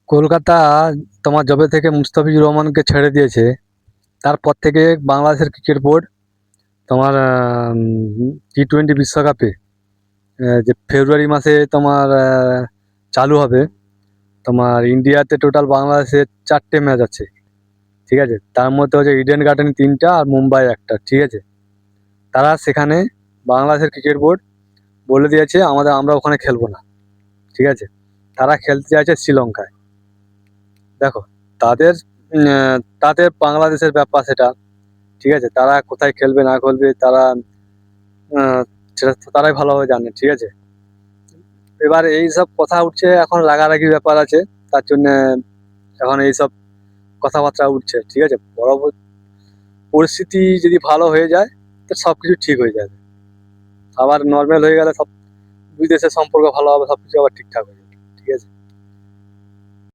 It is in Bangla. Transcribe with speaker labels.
Speaker 1: কলকাতা তোমার যবে থেকে মুস্তাফিজুর রহমানকে ছেড়ে দিয়েছে, তারপর থেকে বাংলাদেশের ক্রিকেট বোর্ড তোমার টি-20 বিশ্বকাপে যে ফেব্রুয়ারি মাসে তোমার চালু হবে। তোমার ইন্ডিয়াতে টোটাল বাংলাদেশের 4টে ম্যাচ আছে, ঠিক আছে? তার মধ্যে হচ্ছে ইডেন গার্ডেন 3টা আর মুম্বাই একটা, ঠিক আছে? তারা সেখানে বাংলাদেশের ক্রিকেট বোর্ড বলে দিয়েছে আমরা ওখানে খেলবো না, ঠিক আছে? তারা খেলতে চাইছে শ্রীলঙ্কায়। দেখো, তাদের তাদের বাংলাদেশের ব্যাপার সেটা, ঠিক আছে? তারা কোথায় খেলবে না খেলবে তারা আহ, সেটা তো তারাই ভালোভাবে জানে, ঠিক আছে? এবার এইসব কথা উঠছে, এখন রাগারাগি ব্যাপার আছে, তার জন্য এখন এইসব কথাবার্তা উঠছে, ঠিক আছে? পরিস্থিতি যদি ভালো হয়ে যায় তো সবকিছু ঠিক হয়ে যাবে। আবার নর্মাল হয়ে গেলে সব দুই দেশের সম্পর্ক ভালো হবে, সবকিছু আবার ঠিকঠাক হয়ে যাবে, ঠিক আছে?